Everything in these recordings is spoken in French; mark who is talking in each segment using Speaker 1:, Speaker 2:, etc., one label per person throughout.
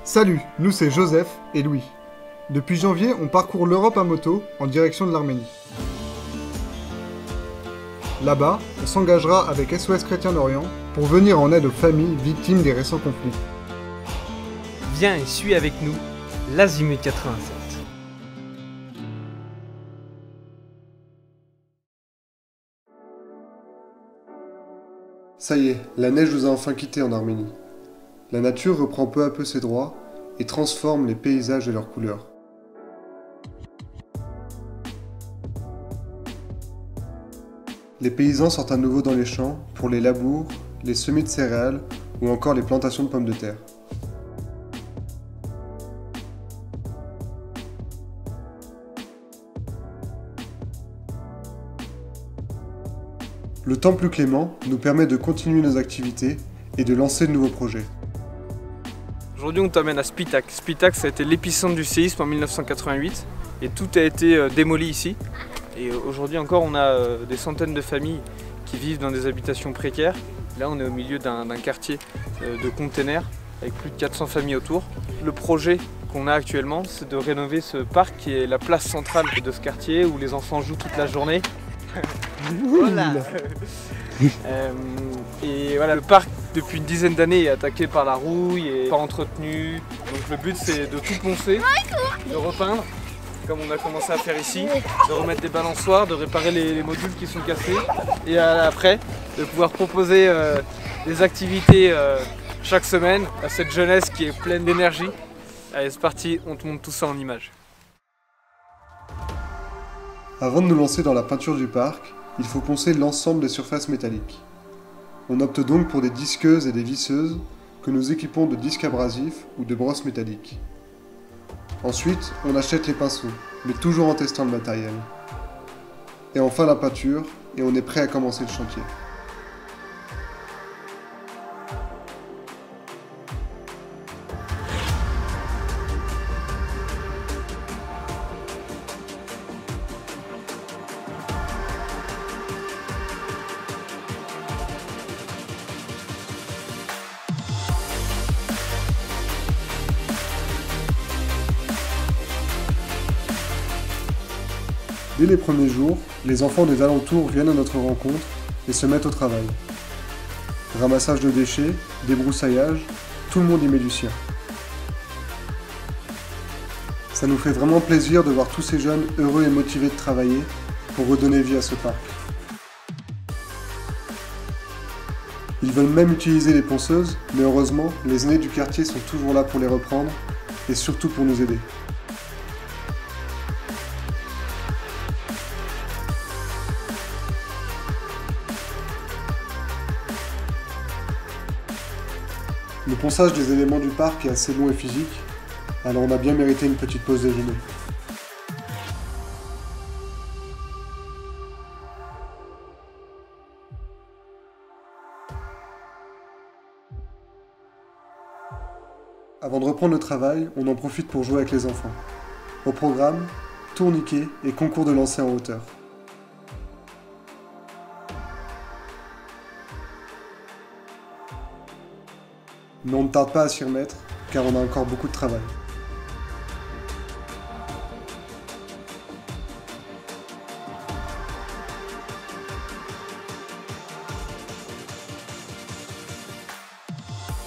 Speaker 1: Salut, nous c'est Joseph et Louis. Depuis janvier, on parcourt l'Europe à moto en direction de l'Arménie. Là-bas, on s'engagera avec SOS Chrétien d'Orient pour venir en aide aux familles victimes des récents conflits.
Speaker 2: Viens et suis avec nous l'Azimut 87.
Speaker 3: Ça y est, la neige nous a enfin quittés en Arménie. La nature reprend peu à peu ses droits et transforme les paysages et leurs couleurs. Les paysans sortent à nouveau dans les champs pour les labours, les semis de céréales ou encore les plantations de pommes de terre. Le temps plus clément nous permet de continuer nos activités et de lancer de nouveaux projets.
Speaker 2: Aujourd'hui on t'amène à Spitak. Spitak ça a été l'épicentre du séisme en 1988 et tout a été démoli ici. Et aujourd'hui encore on a des centaines de familles qui vivent dans des habitations précaires. Là on est au milieu d'un quartier de containers avec plus de 400 familles autour. Le projet qu'on a actuellement c'est de rénover ce parc qui est la place centrale de ce quartier où les enfants jouent toute la journée. Voilà. Et voilà, le parc depuis une dizaine d'années est attaqué par la rouille et pas entretenu. Donc le but c'est de tout poncer, de repeindre, comme on a commencé à faire ici, de remettre des balançoires, de réparer les modules qui sont cassés et après de pouvoir proposer des activités chaque semaine à cette jeunesse qui est pleine d'énergie. Allez c'est parti, on te montre tout ça en images.
Speaker 3: Avant de nous lancer dans la peinture du parc, il faut poncer l'ensemble des surfaces métalliques. On opte donc pour des disqueuses et des visseuses que nous équipons de disques abrasifs ou de brosses métalliques. Ensuite, on achète les pinceaux, mais toujours en testant le matériel. Et enfin la peinture, et on est prêt à commencer le chantier. Dès les premiers jours, les enfants des alentours viennent à notre rencontre et se mettent au travail. Ramassage de déchets, débroussaillage, tout le monde y met du sien. Ça nous fait vraiment plaisir de voir tous ces jeunes heureux et motivés de travailler pour redonner vie à ce parc. Ils veulent même utiliser les ponceuses, mais heureusement, les aînés du quartier sont toujours là pour les reprendre et surtout pour nous aider. Le ponçage des éléments du parc est assez long et physique, alors on a bien mérité une petite pause déjeuner. Avant de reprendre le travail, on en profite pour jouer avec les enfants. Au programme, tourniquet et concours de lancer en hauteur. Mais on ne tarde pas à s'y remettre, car on a encore beaucoup de travail.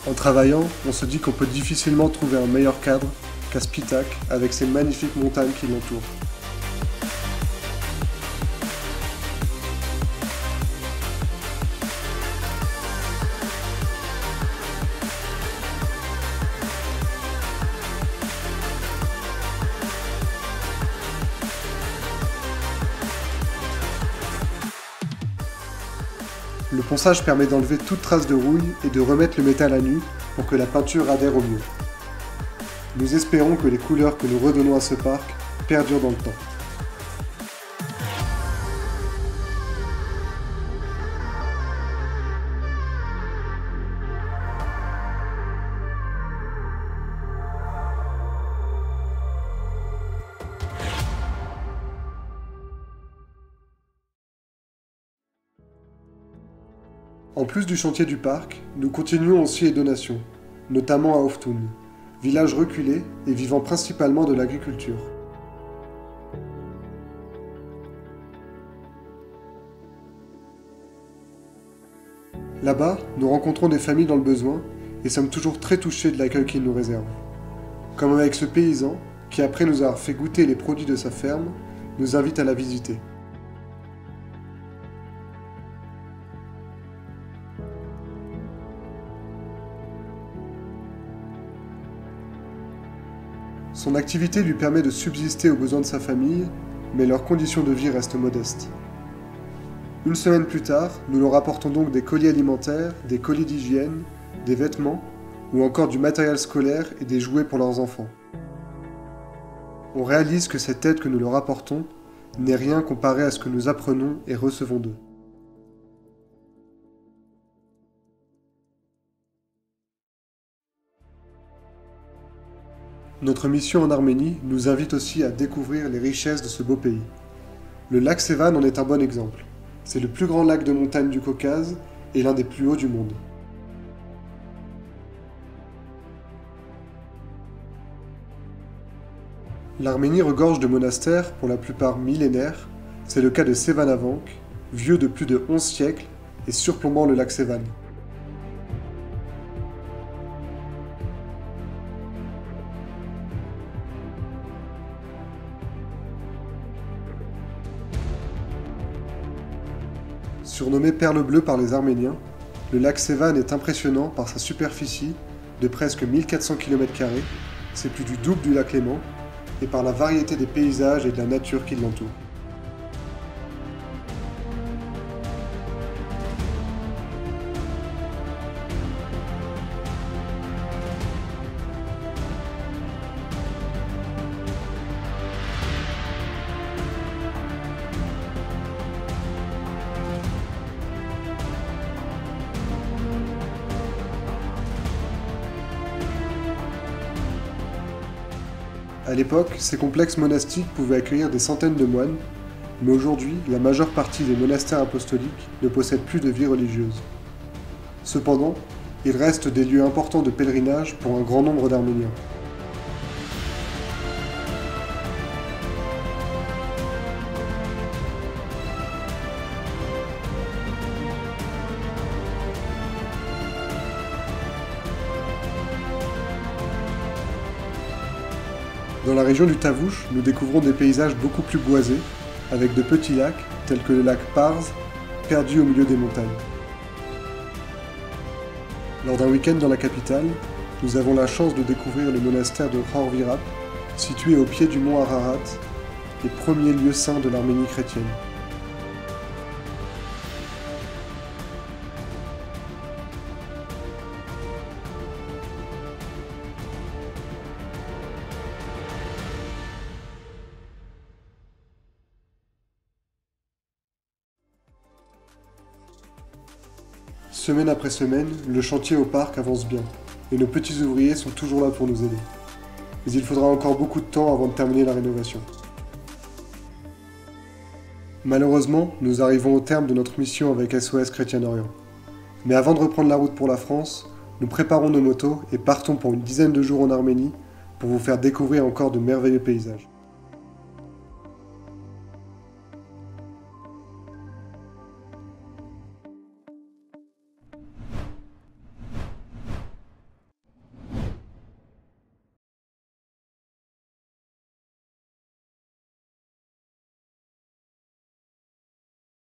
Speaker 3: En travaillant, on se dit qu'on peut difficilement trouver un meilleur cadre qu'à Spitak avec ses magnifiques montagnes qui l'entourent. Le ponçage permet d'enlever toute trace de rouille et de remettre le métal à nu pour que la peinture adhère au mieux. Nous espérons que les couleurs que nous redonnons à ce parc perdurent dans le temps. En plus du chantier du parc, nous continuons aussi les donations, notamment à Oftun. village reculé et vivant principalement de l'agriculture. Là-bas, nous rencontrons des familles dans le besoin et sommes toujours très touchés de l'accueil qu'ils nous réservent. Comme avec ce paysan qui, après nous avoir fait goûter les produits de sa ferme, nous invite à la visiter. Son activité lui permet de subsister aux besoins de sa famille, mais leurs conditions de vie restent modestes. Une semaine plus tard, nous leur apportons donc des colis alimentaires, des colis d'hygiène, des vêtements, ou encore du matériel scolaire et des jouets pour leurs enfants. On réalise que cette aide que nous leur apportons n'est rien comparé à ce que nous apprenons et recevons d'eux. Notre mission en Arménie nous invite aussi à découvrir les richesses de ce beau pays. Le lac Sevan en est un bon exemple. C'est le plus grand lac de montagne du Caucase et l'un des plus hauts du monde. L'Arménie regorge de monastères, pour la plupart millénaires. C'est le cas de Sevanavank, vieux de plus de 11 siècles et surplombant le lac Sevan. Surnommé Perle Bleue par les Arméniens, le lac Sevan est impressionnant par sa superficie de presque 1400 km², c'est plus du double du lac Léman, et par la variété des paysages et de la nature qui l'entoure. À l'époque, ces complexes monastiques pouvaient accueillir des centaines de moines, mais aujourd'hui, la majeure partie des monastères apostoliques ne possèdent plus de vie religieuse. Cependant, il reste des lieux importants de pèlerinage pour un grand nombre d'Arméniens. Dans la région du Tavouche, nous découvrons des paysages beaucoup plus boisés, avec de petits lacs, tels que le lac Parz, perdu au milieu des montagnes. Lors d'un week-end dans la capitale, nous avons la chance de découvrir le monastère de Khor-Virap, situé au pied du mont Ararat, les premiers lieux saints de l'Arménie chrétienne. Semaine après semaine, le chantier au parc avance bien, et nos petits ouvriers sont toujours là pour nous aider. Mais il faudra encore beaucoup de temps avant de terminer la rénovation. Malheureusement, nous arrivons au terme de notre mission avec SOS Chrétien Orient. Mais avant de reprendre la route pour la France, nous préparons nos motos et partons pour une dizaine de jours en Arménie pour vous faire découvrir encore de merveilleux paysages.